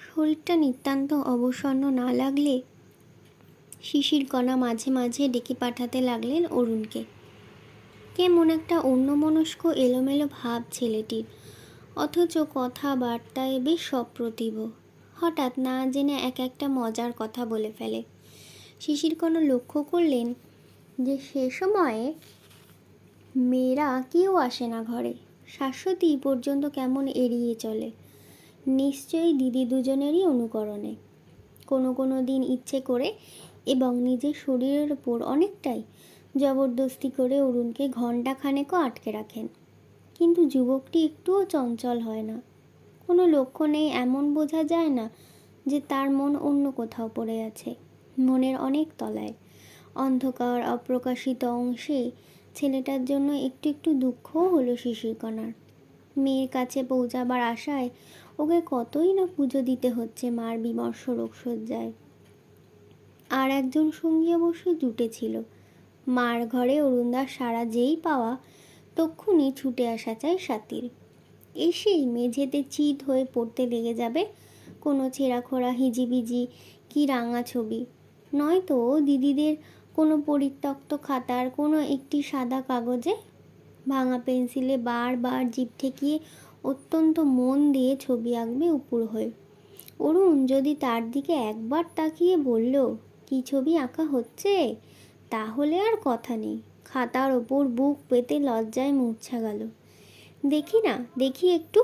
শরীরটা নিতান্ত অবসন্ন না লাগলে শিশিরকণা মাঝে মাঝে ডেকে পাঠাতে লাগলেন অরুণকে। কেমন একটা অন্যমনস্ক এলোমেলো ভাব ছেলেটির, অথচ কথাবার্তায় বেশ সপ্রতিভ। হঠাৎ না জেনে এক একটা মজার কথা বলে ফেলে। শিশিরকণা লক্ষ্য করলেন যে সে সময়ে মেয়েরা কেউ আসে না ঘরে। শাশ্বতী পর্যন্ত কেমন এড়িয়ে চলে, নিশ্চয়ই দিদি দুজনেরই অনুকরণে। কোনো কোনো দিন ইচ্ছে করে এবং নিজের শরীরের ওপর অনেকটাই জবরদস্তি করে অরুণকে ঘণ্টাখানেকও আটকে রাখেন। কিন্তু যুবকটি একটুও চঞ্চল হয় না। কোনো লক্ষ্য নেই এমন বোঝা যায় না যে তার মন অন্য কোথাও পড়ে আছে। মনের অনেক তলায় অন্ধকার অপ্রকাশিত অংশে ছেলেটার জন্য একটু একটু দুঃখও হলো শিশিরকণার। মেয়ের কাছে পৌঁছাবার আশায় ওকে কতই না পুজো দিতে হচ্ছে মার বিমর্ষ রোগসজ্জায়। আর একজন সঙ্গী অবশ্য জুটেছিল। মার ঘরে অরুণদার সারা যেই পাওয়া তক্ষুনি ছুটে আসা চাই স্বাতীর। এসেই মেঝেতে চিত হয়ে পড়তে লেগে যাবে কোনো ছেঁড়াখোড়া হিজিবিজি কি রাঙা ছবি, নয়তো দিদিদের কোনো পরিত্যক্ত খাতার কোনো একটি সাদা কাগজে ভাঙা পেন্সিলে বারবার জিভ ঠেকিয়ে অত্যন্ত মন দিয়ে ছবি আঁকবে উপুর হয়ে। অরুণ যদি তার দিকে একবার তাকিয়ে বলল কি ছবি আঁকা হচ্ছে, তাহলে আর কথা নেই, খাতার ওপর বুক পেতে লজ্জায় মূর্ছা গেল। দেখি না, দেখি একটু।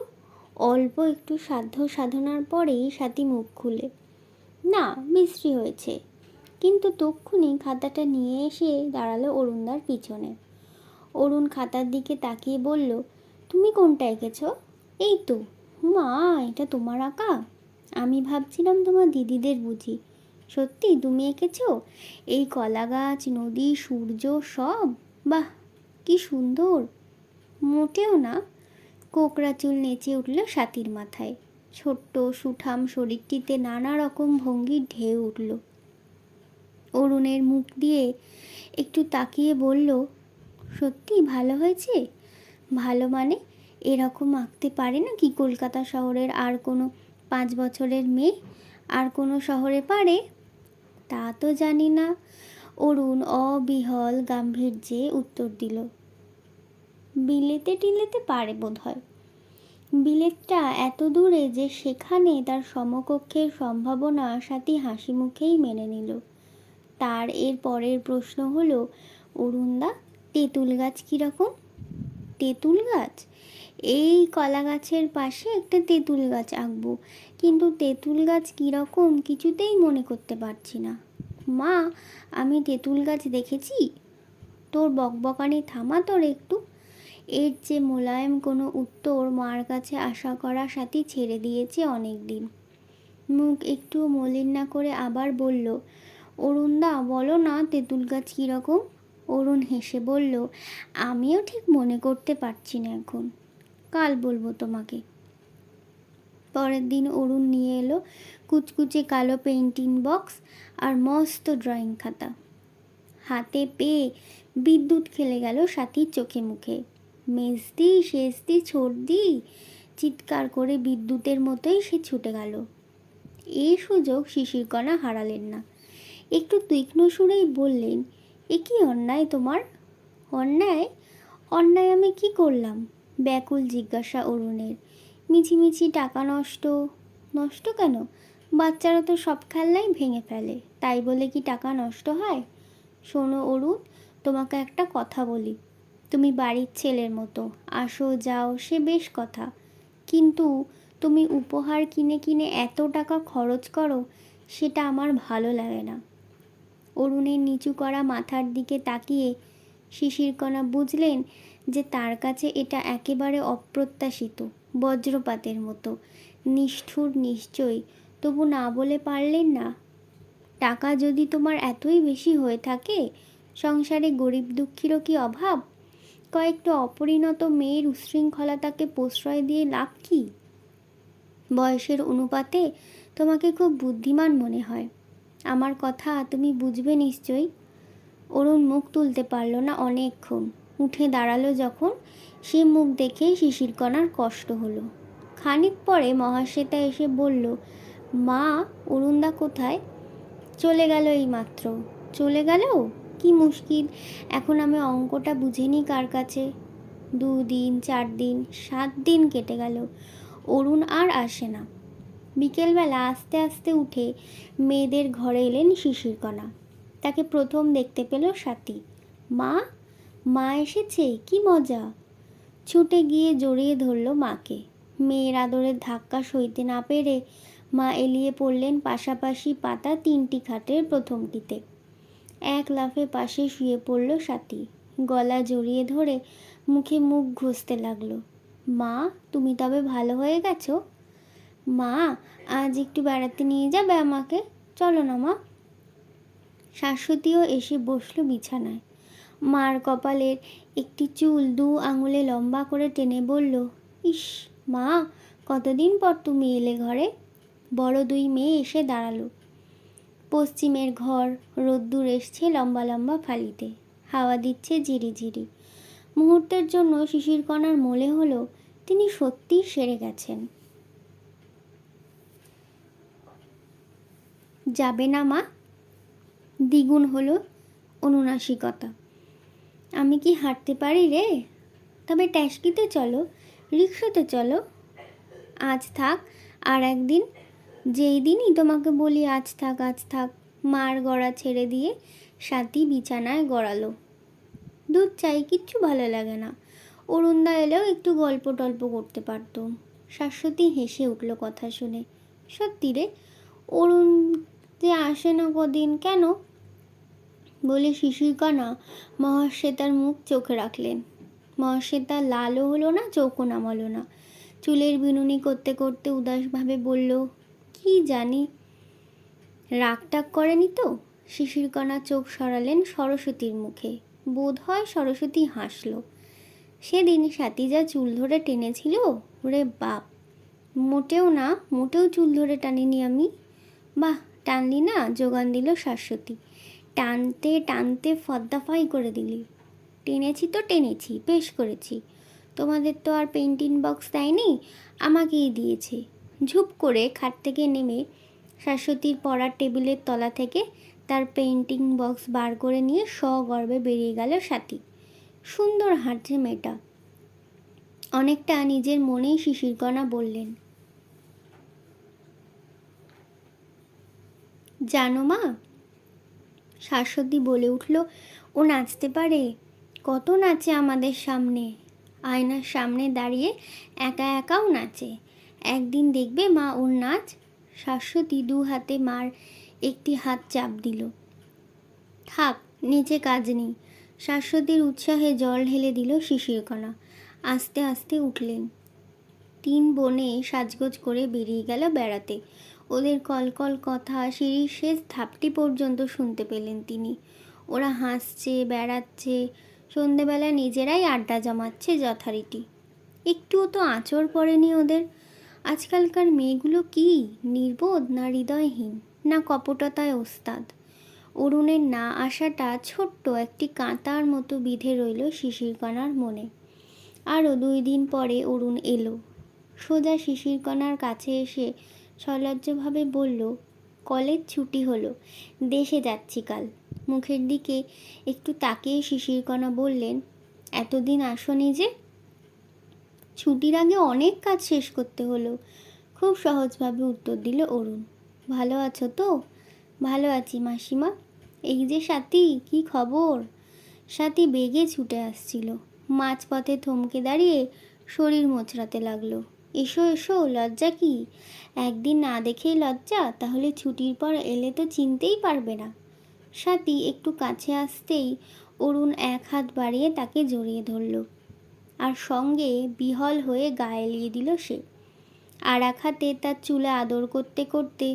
অল্প একটু সাধ্য সাধনার পরেই স্বাতী মুখ খুলে, না বিশ্রী হয়েছে। কিন্তু তক্ষুনি খাতাটা নিয়ে এসে দাঁড়ালো অরুণদার পিছনে। অরুণ খাতার দিকে তাকিয়ে বলল, তুমি কোনটা এঁকেছ? এই তো। মা, এটা তোমার আঁকা? আমি ভাবছিলাম তোমার দিদিদের বুঝি। সত্যি তুমি এঁকেছ? এই কলা গাছ, নদী, সূর্য সব? বাহ, কি সুন্দর। মোটেও না। কোকড়া চুল নেচে উঠল স্বাতীর মাথায়। ছোট্ট সুঠাম শরীরটিতে নানা রকম ভঙ্গির ঢেউ উঠল। অরুণের মুখ দিয়ে একটু তাকিয়ে বলল, সত্যি ভালো হয়েছে? ভালো মানে এরকম আঁকতে পারে না কি কলকাতা শহরের আর কোনো 5 বছরের মেয়ে? আর কোনো শহরে পারে? তা তো জানি না, অরুণ অবিহল গাম্ভীর্যে উত্তর দিল। বিলেতে টিলেতে পারে বোধ হয়। বিলেতটা এত দূরে যে সেখানে তার সমকক্ষের সম্ভাবনা স্বাতী হাসি মুখেই মেনে নিল। তার এর পরের প্রশ্ন হলো, অরুণদা, তেঁতুল গাছ কীরকম? তেঁতুল গাছ? এই কলা গাছের পাশে একটা তেঁতুল গাছ আঁকবো, কিন্তু তেঁতুল গাছ কীরকম কিছুতেই মনে করতে পারছি না। মা, আমি তেঁতুল গাছ দেখেছি। তোর বকবকানি থামা তোর একটু। এর যে মোলায়েম কোনো উত্তর মার কাছে আশা করা স্বাতী ছেড়ে দিয়েছে অনেক দিন। মুখ একটু মলিন না করে আবার বলল, অরুণদা বলো না তেঁতুল গাছ কীরকম? অরুণ হেসে বলল, আমিও ঠিক মনে করতে পারছি না এখন, কাল বলবো তোমাকে। পরের দিন অরুণ নিয়ে এলো কুচকুচে কালো পেন্টিং বক্স আর মস্ত ড্রয়িং খাতা। হাতে পেয়ে বিদ্যুৎ খেলে গেল স্বাতীর চোখে মুখে। মেজদি, সেজদি, ছোটদি চিৎকার করে বিদ্যুতের মতোই সে ছুটে গেল। এই সুযোগ শিশিরকণা হারালেন না। একটু তীক্ষ্ণ সুরেই বললেন, এ কি অন্যায় তোমার? অন্যায়? অন্যায় আমি কি করলাম? ব্যাকুল জিজ্ঞাসা অরুণের। মিছিমিছি টাকা নষ্ট? নষ্ট কেন? বাচ্চারা তো সব খেলনাই ভেঙে ফেলে, তাই বলে কি টাকা নষ্ট হয়? শোনো অরুণ, তোমাকে একটা কথা বলি। তুমি বাড়ির ছেলের মতো, আসো যাও সে বেশ কথা, কিন্তু তুমি উপহার কিনে কিনে এত টাকা খরচ করো, সেটা আমার ভালো লাগে না। অরুণের নিচু করা মাথার দিকে তাকিয়ে শিশিরকণা বুঝলেন যে তার কাছে এটা একেবারে অপ্রত্যাশিত, বজ্রপাতের মতো নিষ্ঠুর নিশ্চয়ই, তবু না বলে পারলেন না। টাকা যদি তোমার এতই বেশি হয়ে থাকে, সংসারে গরিব দুঃখীরও কি অভাব? কয়েকটা অপরিণত মেয়ের উচ্ছৃঙ্খলতাকে প্রশ্রয় দিয়ে লাভ কি? বয়সের অনুপাতে তোমাকে খুব বুদ্ধিমান মনে হয়। আমার কথা তুমি বুঝবে নিশ্চয়ই। অরুণ মুখ তুলতে পারল না অনেকক্ষণ। উঠে দাঁড়ালো যখন, সে মুখ দেখে শিশিরকণার কষ্ট হলো। খানিক পরে মহাশ্বেতা এসে বলল, মা, অরুণদা কোথায়? চলে গেল এইমাত্র। চলে গেল? কি মুশকিল, এখন আমি অঙ্কটা বুঝে নিই কার কাছে। 2 দিন, 4 দিন, 7 দিন কেটে গেল, অরুণ আর আসে না। বিকেলবেলা আস্তে আস্তে উঠে মেয়েদের ঘরে এলেন শিশিরকণা। তাকে প্রথম দেখতে পেল স্বাতী। মা, মা এসেছে, কি মজা! ছুটে গিয়ে জড়িয়ে ধরল মাকে। মেয়ের আদরের ধাক্কা সইতে না পেরে মা এলিয়ে পড়লেন পাশাপাশি পাতা 3টি খাটের প্রথমটিতে। এক লাফে পাশে শুয়ে পড়ল স্বাতী। গলা জড়িয়ে ধরে মুখে মুখ ঘষতে লাগলো। মা, তুমি তবে ভালো হয়ে গেছো? মা, আজ একটু বেড়াতে নিয়ে যাবে আমাকে? চলো না মা। শাশ্বতীও এসে বসল বিছানায়। মার কপালের একটি চুল 2 আঙুলে লম্বা করে টেনে বলল, ইস মা, কতদিন পর তুমি এলে ঘরে। বড় 2 মেয়ে এসে দাঁড়ালো। পশ্চিমের ঘর, রোদ্দুর এসছে লম্বা লম্বা ফালিতে, হাওয়া দিচ্ছে ঝিরি ঝিরি। মুহূর্তের জন্য শিশিরকণার মনে হলো তিনি সত্যিই সেরে গেছেন। যাবে না মা? দ্বিগুণ হলো অনুনাসিকতা। আমি কি হাঁটতে পারি রে? তবে ট্যাক্সিতে চলো, রিক্সাতে চলো। আজ থাক, আর একদিন। যেই দিনই তোমাকে বলি আজ থাক আজ থাক, মার গড়া ছেড়ে দিয়ে স্বাতী বিছানায় গড়ালো। দুধ চাই, কিচ্ছু ভালো লাগে না। অরুণদা এলেও একটু গল্প টল্প করতে পারতো। শাশ্বতী হেসে উঠল কথা শুনে। সত্যি রে, অরুণ যে আসে না কদিন, কেন? বলে শিশিরকণা মহাশ্বেতার মুখ চোখে রাখলেন। মহাশ্বেতা লালও হলো না, চোখও নামালো না। চুলের বিনুনি করতে করতে উদাসভাবে বলল, কি জানি। রাগটাগ করেনি তো? শিশিরকণা চোখ সরালেন সরস্বতীর মুখে। বোধ হয় সরস্বতী হাসল। সেদিন স্বাতী যা চুল ধরে টেনেছিল, ওরে বাপ! মোটেও না, মোটেও চুল ধরে টানিনি আমি। বাহ, টানলি না, যোগান দিল শাশ্বতী। টানতে টানতে ফদ্দাফাই করে দিলি। টেনেছি তো টেনেছি, বেশ করেছি। তোমাদের তো আর পেন্টিং বক্স দেয়নি, আমাকেই দিয়েছে। ঝুপ করে খাট থেকে নেমে শাশ্বতীর পড়ার টেবিলের তলা থেকে তার পেন্টিং বক্স বার করে নিয়ে সগর্বে বেরিয়ে গেল স্বাতী। সুন্দর হাঁটছে মেয়েটা। অনেকটা নিজের মনেই শিশিরকণা বললেন, জানো মা, শাশ্বতী বলে উঠল, ও নাচতে পারে, কত নাচে আমাদের সামনে। আয়নার সামনে দাঁড়িয়ে একা একাও নাচে। একদিন দেখবে মা ওর নাচ। শাশ্বতী 2 হাতে মার একটি হাত চাপ দিল। থাক, নিচে কাজ নেই। শাশ্বতীর উৎসাহে জল ঢেলে দিল শিশিরকণা। আস্তে আস্তে উঠলেন। 3 বোনে সাজগোজ করে বেরিয়ে গেল বেড়াতে। ওদের কলকল কথা সিঁড়ির শেষ ধাপটি পর্যন্ত শুনতে পেলেন তিনি। ওরা হাসছে, বেড়াচ্ছে, সন্ধেবেলা নিজেরাই আড্ডা জমাচ্ছে যথারীতি। একটুও তো আঁচড় পড়েনি ওদের। আজকালকার মেয়েগুলো কি নির্বোধ, না হৃদয়হীন, না কপটতায় ওস্তাদ। অরুণের না আসাটা ছোট্ট একটি কাঁটার মতো বিঁধে রইল শিশিরকণার মনে। আরও 2 দিন পরে অরুণ এলো। সোজা শিশিরকণার কাছে এসে সলজ্জভাবে বলল, কলেজ ছুটি হলো, দেশে যাচ্ছি কাল। মুখের দিকে একটু তাকিয়ে শিশিরকণা বললেন, এতদিন আসনি যে? ছুটির আগে অনেক কাজ শেষ করতে হলো। খুব সহজভাবে উত্তর দিল অরুণ। ভালো আছো তো? ভালো আছি মাসিমা। এই যে স্বাতী, কি খবর? স্বাতী বেগে ছুটে আসছিল। মাঝপথে থমকে দাঁড়িয়ে শরীর মোচড়াতে লাগলো। এসো এসো, লজ্জা কি? একদিন না দেখেই লজ্জা? তাহলে ছুটির পর এলে তো চিনতেই পারবে না। স্বাতী একটু কাছে আসতেই অরুণ 1 হাত বাড়িয়ে তাকে জড়িয়ে ধরল, আর সঙ্গে বিহল হয়ে গায়ে এলিয়ে দিল সে। আর 1 হাতে তার চুলে আদর করতে করতে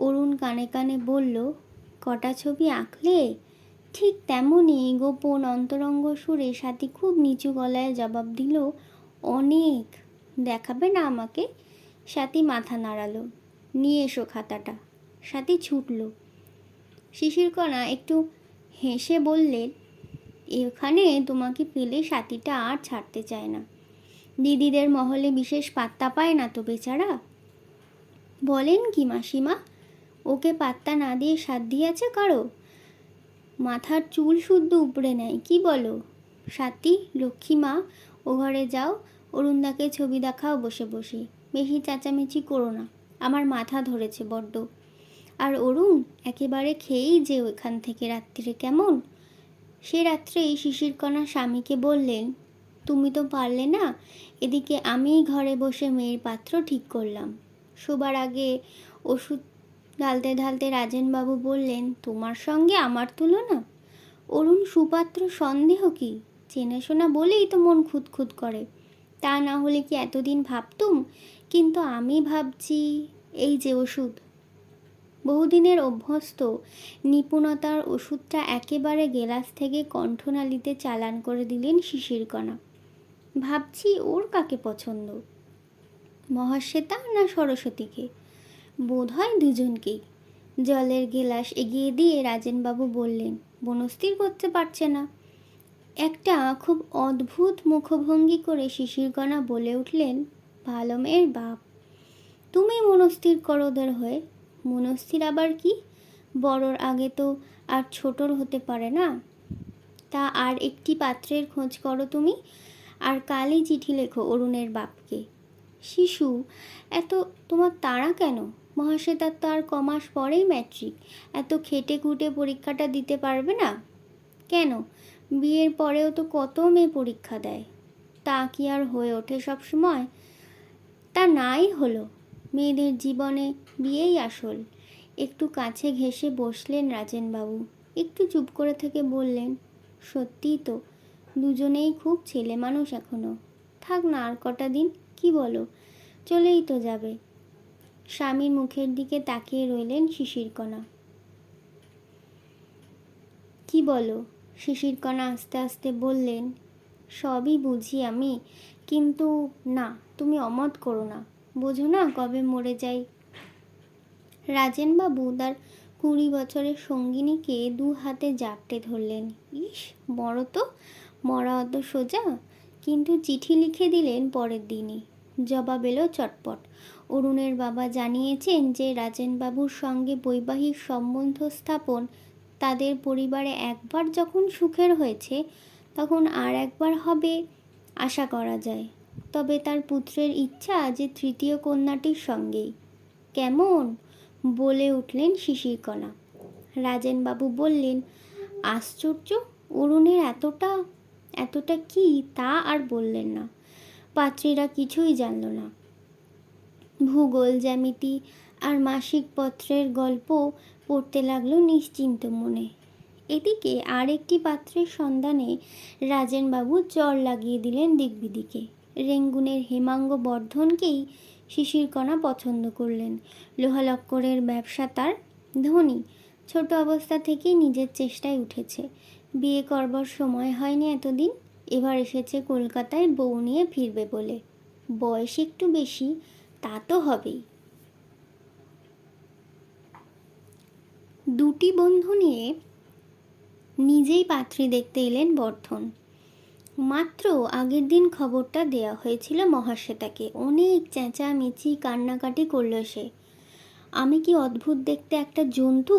অরুণ কানে কানে বলল, কটা ছবি আঁকলে? ঠিক তেমনই গোপন অন্তরঙ্গ সুরে স্বাতী খুব নিচু গলায় জবাব দিল, অনেক। দেখাবে না আমাকে? স্বাতী মাথা নাড়ালো। নিয়ে এসো খাতাটা। স্বাতী ছুটল। শিশিরকণা একটু হেসে বললেন, এখানে তোমাকে পেলে স্বাতীটা আর ছাড়তে চায় না। দিদিদের মহলে বিশেষ পাত্তা পায় না তো বেচারা। বলেন কি মাসিমা? ওকে পাত্তা না দিয়ে সাধ দিয়েছে কারো? মাথার চুল শুদ্ধ উপড়ে নেয়, কি বলো? সাথী, লক্ষ্মী মা, ও ঘরে যাও, অরুণদাকে ছবি দেখাও বসে বসে। বেশি চেঁচামেচি করো না, আমার মাথা ধরেছে বড্ড। আর অরুণ, একেবারে খেয়েই যে ওইখান থেকে রাত্রিরে, কেমন? সে রাত্রেই শিশিরকণা স্বামীকে বললেন, তুমি তো পারলে না, এদিকে আমিই ঘরে বসে মেয়ের পাত্র ঠিক করলাম। শোবার আগে ওষুধ ঢালতে ঢালতে রাজেনবাবু বললেন, তোমার সঙ্গে আমার তুলনা? অরুণ সুপাত্র সন্দেহ কি? চেনাশোনা বলেই তো মন খুঁতখুত করে, তা না হলে কি এতদিন ভাবতুম? কিন্তু আমি ভাবছি, এই যে ওষুধ, বহুদিনের অভ্যস্ত নিপুণতার ওষুধটা একেবারে গেলাস থেকে কণ্ঠনালীতে চালান করে দিলেন শিশিরকণা। ভাবছি ওর কাকে পছন্দ, মহাশ্বেতা না সরস্বতীকে? বোধ হয় দুজনকেই। জলের গেলাস এগিয়ে দিয়ে রাজেনবাবু বললেন, বনস্থির করতে পারছে না। একটা খুব অদ্ভুত মুখভঙ্গি করে শিশিরকণা বলে উঠলেন, ভালো মেয়ের বাপ, তুমি মনস্থির করো ওদের হয়ে। মনস্থির আবার কি? বড়র আগে তো আর ছোটর হতে পারে না। তা আর একটি পাত্রের খোঁজ করো তুমি, আর কালই চিঠি লেখো অরুণের বাপকে। শিশু, এত তোমার তাড়া কেন? মহাশ্বেতার তো আর কমাস পরেই ম্যাট্রিক, এত খেটে খুঁটে পরীক্ষাটা দিতে পারবে না? কেন, বিয়ের পরেও তো কত মেয়ে পরীক্ষা দেয়, তা কি আর হয়ে ওঠে সব সময়? তা নাই হলো, মেয়েদের জীবনে বিয়েই আসল। একটু কাছে ঘেঁষে বসলেন রাজেনবাবু, একটু চুপ করে থেকে বললেন, সত্যিই তো, দুজনেই খুব ছেলে মানুষ এখনো। থাক না আর কটা দিন, কি বলো? চলেই তো যাবে। স্বামীর মুখের দিকে তাকিয়ে রইলেন শিশিরকণা। কি বলো? শিশিরকণা আস্তে আস্তে বললেন, সবই বুঝি আমি, কিন্তু না, তুমি অমত করো না, বোঝো না কবে মরে যাই। রাজেনবাবু তার 20 বছরের সঙ্গিনীকে 2 হাতে জাপটে ধরলেন। ইস, মরো তো, মরা অত সোজা? কিন্তু চিঠি লিখে দিলেন পরের দিনই। জবাব এলো চটপট। অরুণের বাবা জানিয়েছেন যে রাজেনবাবুর সঙ্গে বৈবাহিক সম্বন্ধ স্থাপন তাদের পরিবারে একবার যখন সুখের হয়েছে, তখন আর একবার হবে আশা করা যায়। তবে তার পুত্রের ইচ্ছা যে তৃতীয় কন্যাটির সঙ্গেই। কেমন? বলে উঠলেন শিশিরকণা। রাজেনবাবু বললেন, আশ্চর্য, অরুণের এতটা এতটা কি তা আর বললেন না। পাত্রীরা কিছুই জানল না। ভূগোল, জ্যামিতি আর মাসিক পত্রের গল্প পড়তে লাগলো নিশ্চিন্ত মনে। এদিকে আর একটি পাত্রের সন্ধানে রাজেনবাবু চর লাগিয়ে দিলেন দিকবিদিকে। রেঙ্গুনের হেমাঙ্গ বর্ধনকেই শিশিরকণা পছন্দ করলেন। লোহালক্করের ব্যবসা তার, ধনী, ছোট অবস্থা থেকেই নিজের চেষ্টায় উঠেছে। বিয়ে করবার সময় হয়নি এতদিন, এবার এসেছে কলকাতায় বউ নিয়ে ফিরবে বলে। বয়স একটু বেশি, তা তো হবেই। দুটি বন্ধু নিয়ে নিজেই পাত্রী দেখতে এলেন বর্ধন। মাত্র আগের দিন খবরটা দেয়া হয়েছিল মহাশ্বেতাকে। অনেক চেঁচামেচি কান্নাকাটি করলো সে। আমি কি অদ্ভুত দেখতে একটা জন্তু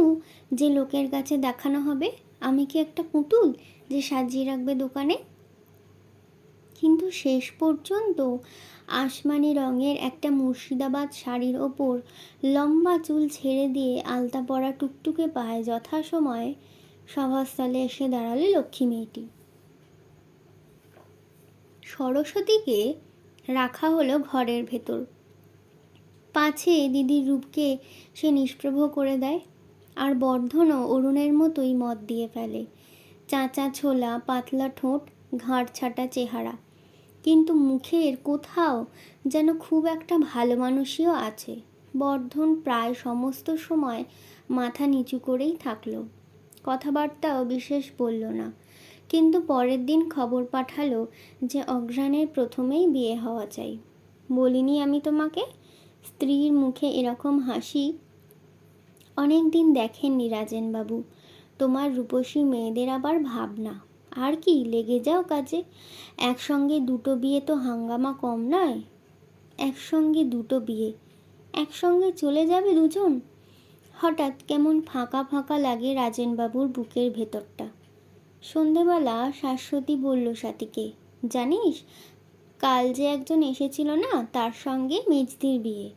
যে লোকের কাছে দেখানো হবে? আমি কি একটা পুতুল যে সাজিয়ে রাখবে দোকানে? কিন্তু শেষ পর্যন্ত আসমানি রঙের একটা মুর্শিদাবাদ শাড়ির ওপর লম্বা চুল ছেড়ে দিয়ে আলতা পরা টুকটুকে পায়ে যথাসময়ে সভাস্থলে এসে দাঁড়ালে লক্ষ্মী মেয়েটি। সরস্বতীকে রাখা হলো ঘরের ভেতর, পাছে দিদির রূপকে সে নিষ্প্রভ করে দেয়। আর বর্ধনও অরুণের মতোই মত দিয়ে ফেলে। চাঁচা ছোলা, পাতলা ঠোঁট, ঘাড় ছাটা চেহারা, কিন্তু মুখের কোথাও যেন খুব একটা ভালো মানুষইও আছে। বর্ধন প্রায় সমস্ত সময় মাথা নিচু করেই থাকলো, কথাবার্তাও বিশেষ বলল না। কিন্তু পরের দিন খবর পাঠালো যে অঘ্রাণের প্রথমেই বিয়ে হওয়া চাই। বলিনি আমি তোমাকে? স্ত্রীর মুখে এরকম হাসি অনেক দিন দেখেননি রাজেনবাবু। তোমার রূপসী মেয়েদের আবার ভাবনা। আর কি, লেগে যাও কাজে। একসঙ্গে দুটো বিয়ে তো হাঙ্গামা কম নয়। একসঙ্গে দুটো বিয়ে, একসঙ্গে চলে যাবে দুজন? হঠাৎ কেমন ফাঁকা ফাঁকা লাগে রাজেনবাবুর বুকের ভেতরটা। সন্ধেবেলা শাশ্বতী বলল সাথীকে, জানিস, কাল যে একজন এসেছিল না, তার সঙ্গে মেজদির বিয়ে,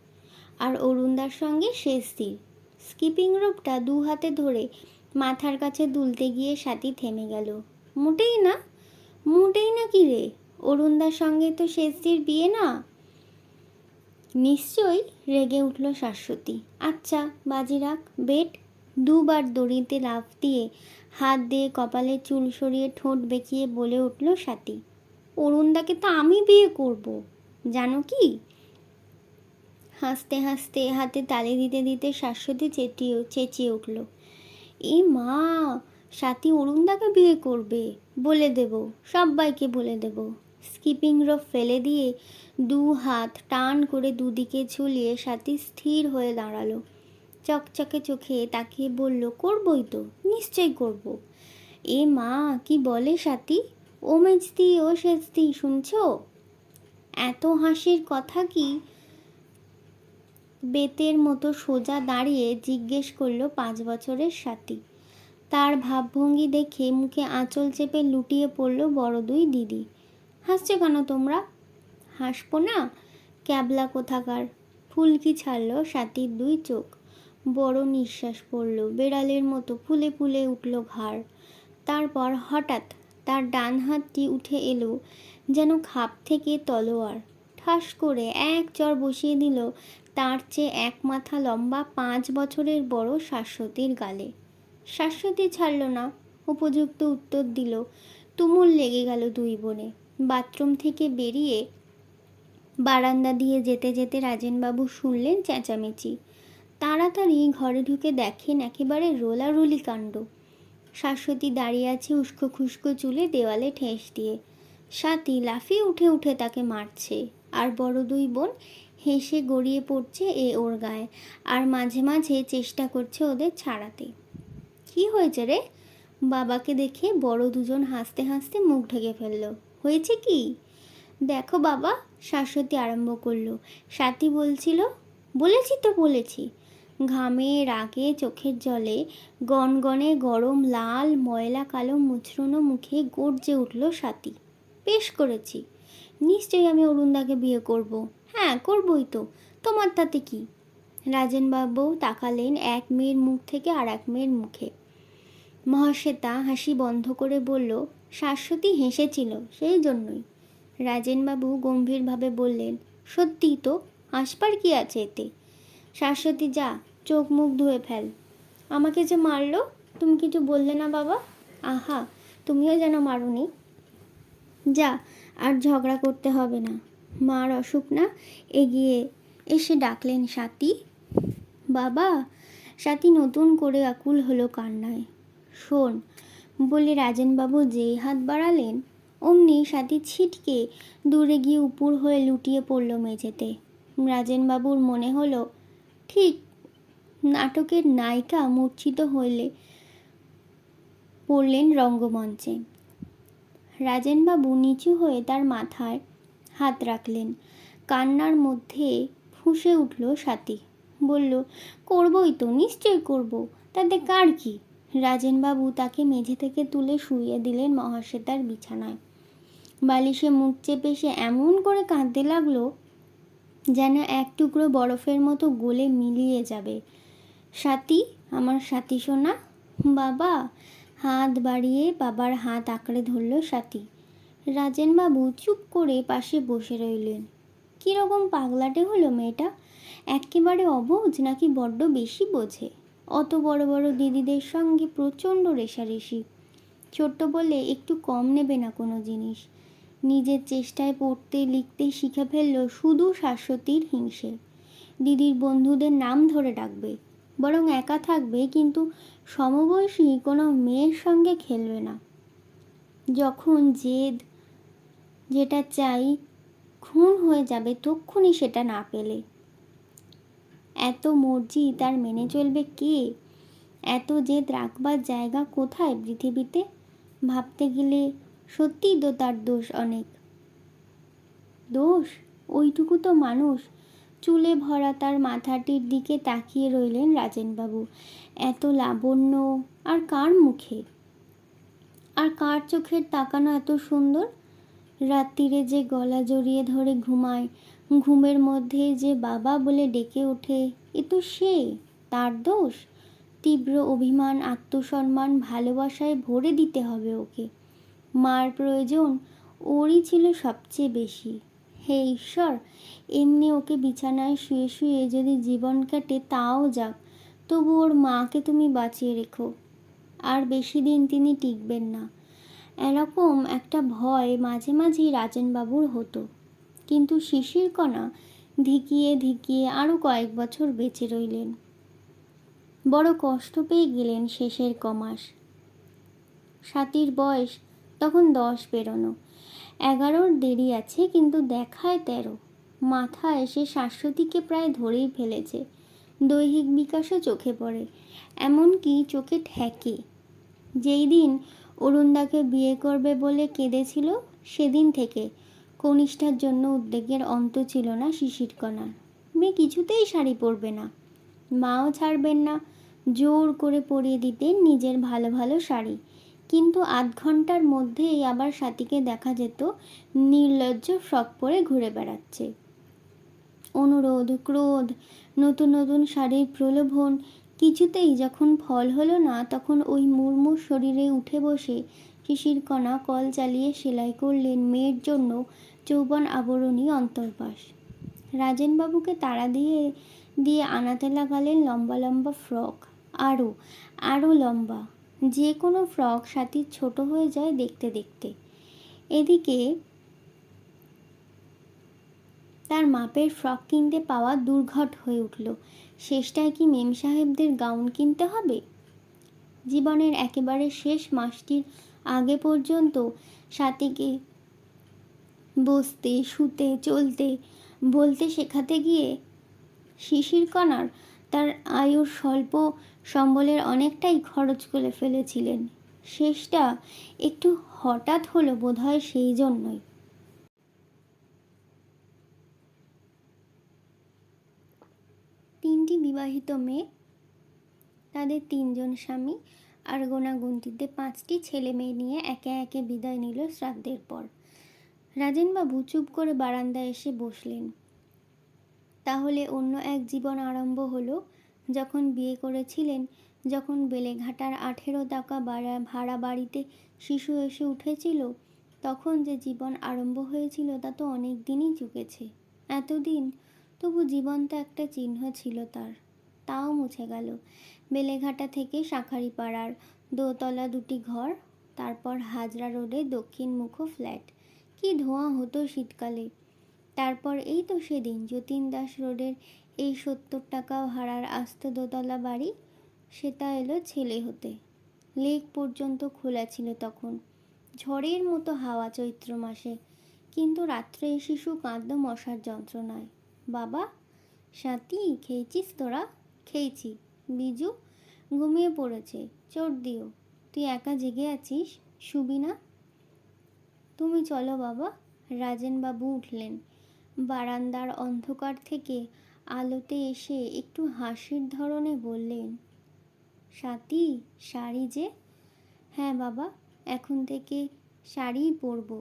আর অরুণদার সঙ্গে শেষদির। স্কিপিং রোপটা দু হাতে ধরে মাথার কাছে দুলতে গিয়ে সাথী থেমে গেল। মোটেই না, মোটেই না কি রে, অরুণদার সঙ্গে তো শেষদির বিয়ে না? নিশ্চয়ই, রেগে উঠল শাশ্বতী। আচ্ছা বাজি রাখ, বেট। দুবার দড়িতে লাফ দিয়ে হাত দিয়ে কপালে চুল সরিয়ে ঠোঁট বেঁকিয়ে বলে উঠল সাথী, অরুণদাকে তো আমি বিয়ে করব, জানো কি? হাসতে হাসতে হাতে তালি দিতে দিতে শাশ্বতী চেঁচিয়ে উঠল, এ মা, সাথী অরুণদাকে বিয়ে করবে? বলে দেব, সবাইকে বলে দেব। স্কিপিং রোপ ফেলে দিয়ে দু হাত টান করে দুদিকে ঝুলিয়ে সাথী স্থির হয়ে দাঁড়ালো। চকচকে চোখে তাকিয়ে বলল, করবই তো, নিশ্চয়ই করব। এ মা, কি বলে সাথী? ও মেজদি, ও শেষদি, শুনছ? এত হাসির কথা কি? বেতের মতো সোজা দাঁড়িয়ে জিজ্ঞেস করলো 5 বছরের সাথী। তার ভাবভঙ্গি দেখে মুখে আঁচল চেপে লুটিয়ে পড়ল বড় দুই দিদি। হাসছো কেন তোমরা? হাসবো না, ক্যাবলা কোথাকার। ফুলকি ছাড়ল সাথীর দুই চোখ। বড় নিঃশ্বাস পড়ল, বেড়ালের মতো ফুলে ফুলে উঠল ঘাড়। তারপর হঠাৎ তার ডান হাতটি উঠে এলো যেন খাপ থেকে তলোয়ার। ঠাস করে এক চড় বসিয়ে দিল তার চেয়ে 1 মাথা লম্বা 5 বছরের বড় শাশ্বতীর গালে। শাশ্বতী ছাড়ল না, উপযুক্ত উত্তর দিল। তুমুল লেগে গেল দুই বোনে। বাথরুম থেকে বেরিয়ে বারান্দা দিয়ে যেতে যেতে রাজেনবাবু শুনলেন চেঁচামেচি। তাড়াতাড়ি ঘরে ঢুকে দেখেন একেবারে রোলারুলি কাণ্ড। শাশ্বতী দাঁড়িয়ে আছে উস্কো খুস্কো চুলে দেওয়ালে ঠেস দিয়ে। সাথী লাফিয়ে উঠে উঠে তাকে মারছে, আর বড় দুই বোন হেসে গড়িয়ে পড়ছে ওর গায়ে, আর মাঝে মাঝে চেষ্টা করছে ওদের ছাড়াতে। কি হয়েছে রে? বাবাকে দেখে বড় দুজন হাসতে হাসতে মুখ ঢেকে ফেলল। হয়েছে কি? দেখো বাবা, শাশ্বতী আরম্ভ করলো। সাথী বলছিল, বলেছি। ঘামে রাগে চোখের জলে গনগনে গরম লাল ময়লা কালো মুচড়োনো মুখে গর্জে উঠল সাথী। বেশ করেছি, নিশ্চয়ই আমি অরুণদাকে বিয়ে করব। হ্যাঁ, করবই তো, তোমার তাতে কি? রাজেনবাবু তাকালেন এক মেয়ের মুখ থেকে আর এক মেয়ের মুখে। মহাশ্বেতা হাসি বন্ধ করে বলল, শাশ্বতী হেসেছিল, সেই জন্যই। রাজেনবাবু গম্ভীরভাবে বললেন, সত্যিই তো, হাসবার কি আছে এতে? শাশ্বতী, যা, চোখ মুখ ধুয়ে ফেল। আমাকে যে মারলো, তুমি কিছু বললে না বাবা? আহা, তুমিও যেন মারোনি। যা, আর ঝগড়া করতে হবে না। মার অসুখ না? এগিয়ে এসে ডাকলেন সাথী। বাবা। সাথী নতুন করে আকুল হলো কান্নায়। শোন, বলে রাজেনবাবু যেই হাত বাড়ালেন, অমনি সাথী ছিটকে দূরে গিয়ে উপুর হয়ে লুটিয়ে পড়ল মেঝেতে। রাজেনবাবুর মনে হলো ঠিক নাটকের নায়িকা মূর্ছিত হইলে পড়লেন রঙ্গমঞ্চে। রাজেনবাবু নিচু হয়ে তার মাথায় হাত রাখলেন। কান্নার মধ্যে ফুঁসে উঠল সাথী। বলল, করবই তো, নিশ্চয়ই করব, তাতে কার কি? রাজেনবাবু তাকে মেঝে থেকে তুলে শুইয়ে দিলেন মহাশ্বেতার বিছানায়। বালিশে মুখ চেপে সে এমন করে কাঁদতে লাগলো যেন এক টুকরো বরফের মতো গলে মিলিয়ে যাবে। সাথী, আমার সাথী সোনা। বাবা। হাত বাড়িয়ে বাবার হাত আঁকড়ে ধরল সাথী। রাজেনবাবু চুপ করে পাশে বসে রইলেন। কীরকম পাগলাটে হলো মেয়েটা, একেবারে অবুঝ নাকি বড্ড বেশি বোঝে? অত বড় বড় দিদিদের সঙ্গে প্রচণ্ড রেষারেষি, ছোট্ট বলে একটু কম নেবে না কোনো জিনিস। নিজের চেষ্টায় পড়তে লিখতে শিখে ফেলল শুধু শাশ্বতীর হিংসে। দিদির বন্ধুদের নাম ধরে ডাকবে, বরং একা থাকবে, কিন্তু সমবয়সী কোনো মেয়ের সঙ্গে খেলবে না। যখন জেদ, যেটা চাই খুন হয়ে যাবে তক্ষুনি সেটা না পেলে। এত মর্জি তার মেনে চলবে কে? এত জেদ রাখবার জায়গা কোথায় পৃথিবীতে? ভাবতে গেলে সত্যিই তো তার দোষ অনেক। দোষ? ওইটুকু তো মানুষ, চুলে ভরা তার মাথাটির দিকে তাকিয়ে রইলেন রাজেনবাবু। এত লাবণ্য আর কার মুখে, আর কার চোখের তাকানো এত সুন্দর? রাত্রিরে যে গলা জড়িয়ে ধরে ঘুমায়, ঘুমের মধ্যে যে বাবা বলে ডেকে ওঠে, এ তো সে। তার দোষ? তীব্র অভিমান, আত্মসম্মান, ভালোবাসায় ভরে দিতে হবে ওকে। মার প্রয়োজন ওরই ছিল সবচেয়ে বেশি। হে ঈশ্বর, এমনি ওকে বিছানায় শুয়ে শুয়ে যদি জীবন কাটে তাও যাক, তবু ওর মাকে তুমি বাঁচিয়ে রেখো। আর বেশি দিন তিনি টিকবেন না, এরকম একটা ভয় মাঝে মাঝেই রাজেনবাবুর হতো। কিন্তু শিশিরকণা ধিকিয়ে ধিকিয়ে আরও কয়েক বছর বেঁচে রইলেন। বড় কষ্ট পেয়ে গেলেন শেষের কমাস। স্বাতীর বয়স তখন 10 পেরোনো। 11-র দেরি আছে, কিন্তু দেখায় 13। মাথায় সে শাশ্বতীকে প্রায় ধরেই ফেলেছে। দৈহিক বিকাশও চোখে পড়ে, এমনকি চোখে ঠেকে। যেই দিন অরুণদাকে বিয়ে করবে বলে কেঁদেছিল, সেদিন থেকে কনিষ্ঠার জন্য উদ্বেগের অন্ত ছিল না শিশিরকণার। মেয়ে কিছুতেই শাড়ি পরবে না, মাও ছাড়বেন না। জোর করে পরিয়ে দিতেন নিজের ভালো ভালো শাড়ি, কিন্তু আধ ঘন্টার মধ্যেই আবার স্বাতীকে দেখা যেত নির্লজ্জ ফ্রক পরে ঘুরে বেড়াচ্ছে। অনুরোধ, ক্রোধ, নতুন নতুন শাড়ির প্রলোভন, কিছুতেই যখন ফল হলো না, তখন ওই মুর্মুর শরীরে উঠে বসে শিশিরকণা কল চালিয়ে সেলাই করলেন মেয়ের জন্য চৌবন আবরণী অন্তর্বাস। রাজেনবাবুকে তাড়া দিয়ে দিয়ে আনাতে লাগালেন লম্বা লম্বা ফ্রক, আরও আরও লম্বা। যে কোনো ফ্রক স্বাতীর ছোট হয়ে যায় দেখতে দেখতে। এদিকে তার মাপের ফ্রক কিনতে পাওয়া দুর্ঘট হয়ে উঠল। শেষটায় কি মেম সাহেবদের গাউন কিনতে হবে? জীবনের একেবারে শেষ মাসটির আগে পর্যন্ত স্বাতীকে বসতে, শুতে, চলতে, বলতে শেখাতে গিয়ে শিশিরকণার তার আয়ুর স্বল্প সম্বলের অনেকটাই খরচ করে ফেলেছিলেন। শেষটা একটু হঠাৎ হলো বোধহয় সেই জন্যই। 3টি বিবাহিত মেয়ে, তাদের 3 জন স্বামী, আর গোনাগুনতিতে 5টি ছেলে মেয়ে নিয়ে একে একে বিদায় নিল শ্রাদ্ধের পর। রাজেনবাবু চুপ করে বারান্দায় এসে বসলেন। তাহলে অন্য এক জীবন আরম্ভ হলো। যখন বিয়ে করেছিলেন, যখন বেলেঘাটার 18 টাকা ভাড়া বাড়িতে শিশু এসে উঠেছিল, তখন যে জীবন আরম্ভ হয়েছিল তা তো অনেক দিনই চুকেছে। এতদিন তবু জীবন্ত একটা চিহ্ন ছিল তার, তাও মুছে গেল। বেলেঘাটা থেকে শাঁখারীপাড়ার দোতলা 2টি ঘর, তারপর হাজরা রোডে দক্ষিণমুখ ফ্ল্যাট। কি ধোঁয়া হতো শীতকালে। তারপর এই তো সেদিন যতীন দাস রোডের এই 70 টাকা ভাড়ার আস্ত দোতলা বাড়ি, সেটা এলো ছেলে হতে। লেক পর্যন্ত খোলা ছিল তখন, ঝড়ের মতো হাওয়া চৈত্র মাসে। কিন্তু রাত্রে শিশু কাঁদল মশার যন্ত্রণায়। বাবা, স্বাতী, খেয়েছিস তোরা? খেয়েছি। বিজু ঘুমিয়ে পড়েছে, চোট দিও। তুই একা জেগে আছিস, শুবি না? তুমি চলো বাবা। রাজেনবাবু উঠলেন। বারান্দার অন্ধকার থেকে আলোতে এসে একটু হাসির ধরনে বললেন, স্বাতী, শাড়ি যে? হ্যাঁ বাবা, এখন থেকে শাড়িই পরবো।